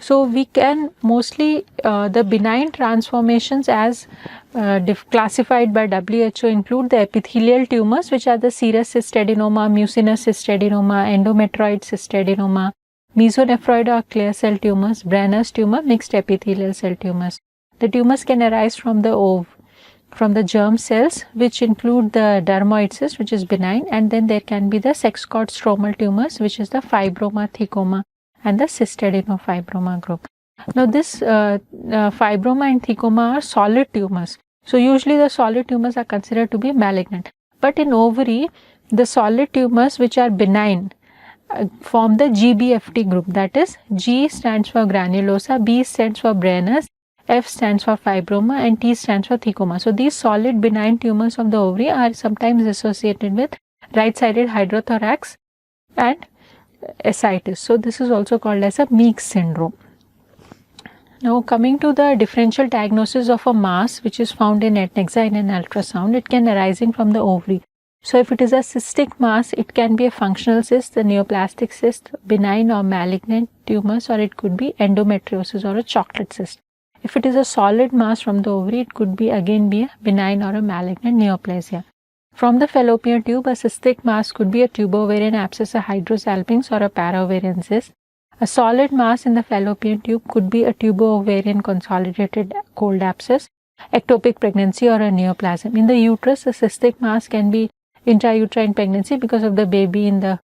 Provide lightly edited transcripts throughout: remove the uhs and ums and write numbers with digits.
So we can mostly the benign transformations as classified by WHO include the epithelial tumors, which are the serous cystadenoma, mucinous cystadenoma, endometrioid cystadenoma, mesonephroid or clear cell tumors, Brenner's tumor, mixed epithelial cell tumors. The tumors can arise from the germ cells, which include the dermoid cyst, which is benign, and then there can be the sex cord stromal tumors, which is the fibroma, thecoma, and the cystadenofibroma group. Now, this fibroma and thecoma are solid tumors. So, usually the solid tumors are considered to be malignant. But in ovary, the solid tumors which are benign form the GBFT group. That is, G stands for granulosa, B stands for Brenner's, F stands for fibroma, and T stands for thecoma. So, these solid benign tumors of the ovary are sometimes associated with right-sided hydrothorax and ascites. So, this is also called as a Meeks syndrome. Now, coming to the differential diagnosis of a mass which is found in adnexa in an ultrasound, it can arising from the ovary. So, if it is a cystic mass, it can be a functional cyst, a neoplastic cyst, benign or malignant tumors, or it could be endometriosis or a chocolate cyst. If it is a solid mass from the ovary, it could be again be a benign or a malignant neoplasia. From the fallopian tube, a cystic mass could be a tubo-ovarian abscess, a hydrosalpinx, or a para-ovarian cyst. A solid mass in the fallopian tube could be a tubo-ovarian consolidated cold abscess, ectopic pregnancy, or a neoplasm. In the uterus, a cystic mass can be intrauterine pregnancy because of the baby in the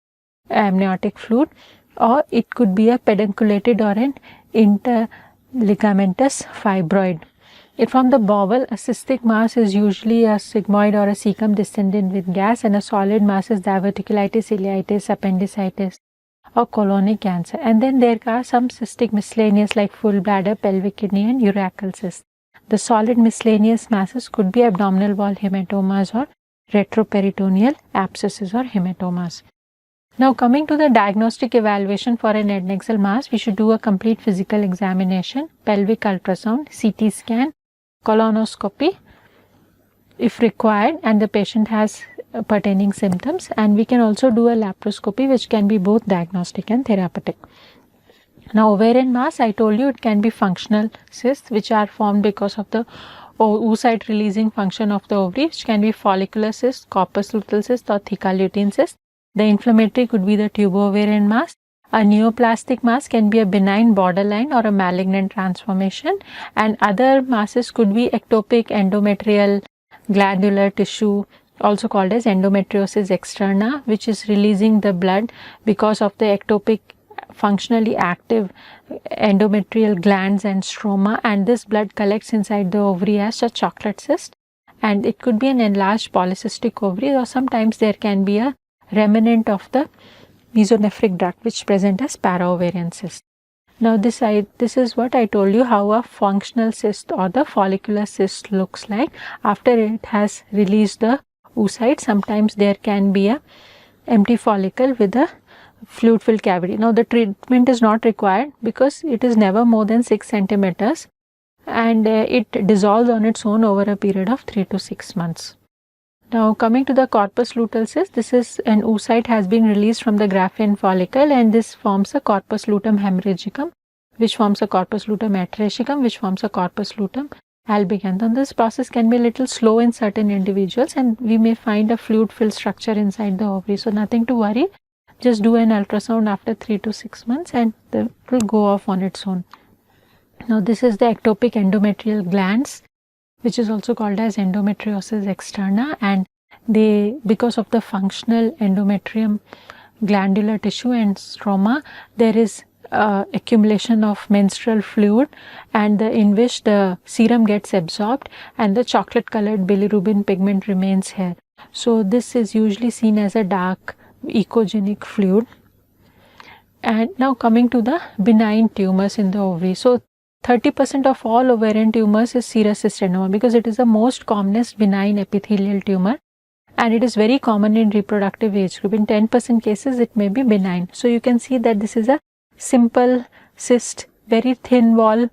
amniotic fluid, or it could be a pedunculated or an interligamentous fibroid. From the bowel, a cystic mass is usually a sigmoid or a cecum distended with gas, and a solid mass is diverticulitis, ileitis, appendicitis, or colonic cancer. And then there are some cystic miscellaneous like full bladder, pelvic kidney, and urachal cysts. The solid miscellaneous masses could be abdominal wall hematomas or retroperitoneal abscesses or hematomas. Now, coming to the diagnostic evaluation for an adnexal mass, we should do a complete physical examination, pelvic ultrasound, CT scan, colonoscopy if required, and the patient has pertaining symptoms, and we can also do a laparoscopy, which can be both diagnostic and therapeutic. Now, ovarian mass, I told you it can be functional cysts which are formed because of the oocyte releasing function of the ovary, which can be follicular cyst, corpus luteal cyst, or theca lutein cyst. The inflammatory could be the tubo-ovarian mass. A neoplastic mass can be a benign borderline or a malignant transformation, and other masses could be ectopic endometrial glandular tissue, also called as endometriosis externa, which is releasing the blood because of the ectopic functionally active endometrial glands and stroma, and this blood collects inside the ovary as a chocolate cyst, and it could be an enlarged polycystic ovary, or sometimes there can be a remnant of the mesonephric duct which present as para-ovarian cyst. Now, this is what I told you, how a functional cyst or the follicular cyst looks like after it has released the oocyte. Sometimes there can be a empty follicle with a fluid filled cavity. Now, the treatment is not required because it is never more than 6 centimeters, and it dissolves on its own over a period of 3 to 6 months. Now, coming to the corpus luteal cyst, this is an oocyte has been released from the Graafian follicle, and this forms a corpus luteum hemorrhagicum, which forms a corpus luteum atrachicum, which forms a corpus luteum albicans. And this process can be a little slow in certain individuals, and we may find a fluid filled structure inside the ovary. So, nothing to worry. Just do an ultrasound after 3 to 6 months and it will go off on its own. Now, this is the ectopic endometrial glands, which is also called as endometriosis externa, and they, because of the functional endometrium glandular tissue and stroma, there is accumulation of menstrual fluid, and in which the serum gets absorbed and the chocolate colored bilirubin pigment remains here. So, this is usually seen as a dark echogenic fluid. And now, coming to the benign tumors in the ovary. So, 30% of all ovarian tumors is serous cystadenoma because it is the most commonest benign epithelial tumor, and it is very common in reproductive age group. In 10% cases, it may be benign. So, you can see that this is a simple cyst, very thin wall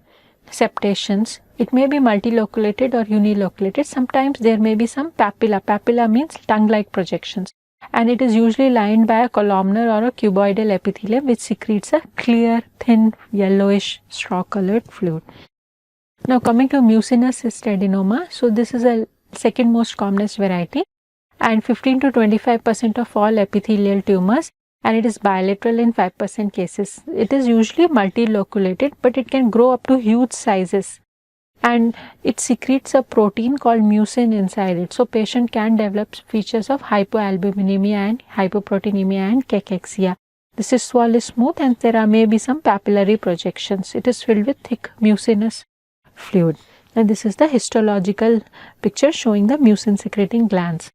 septations. It may be multiloculated or uniloculated. Sometimes there may be some papilla. Papilla means tongue-like projections. and it is usually lined by a columnar or a cuboidal epithelium which secretes a clear, thin, yellowish, straw-colored fluid. Now coming to mucinous cyst adenoma, so this is a second most commonest variety, and 15 to 25% of all epithelial tumors, and it is bilateral in 5% cases. It is usually multiloculated, but it can grow up to huge sizes, and it secretes a protein called mucin inside it. So patient can develop features of hypoalbuminemia and hypoproteinemia and cachexia. The cyst wall is smooth and there may be some papillary projections. It is filled with thick mucinous fluid. And this is the histological picture showing the mucin secreting glands.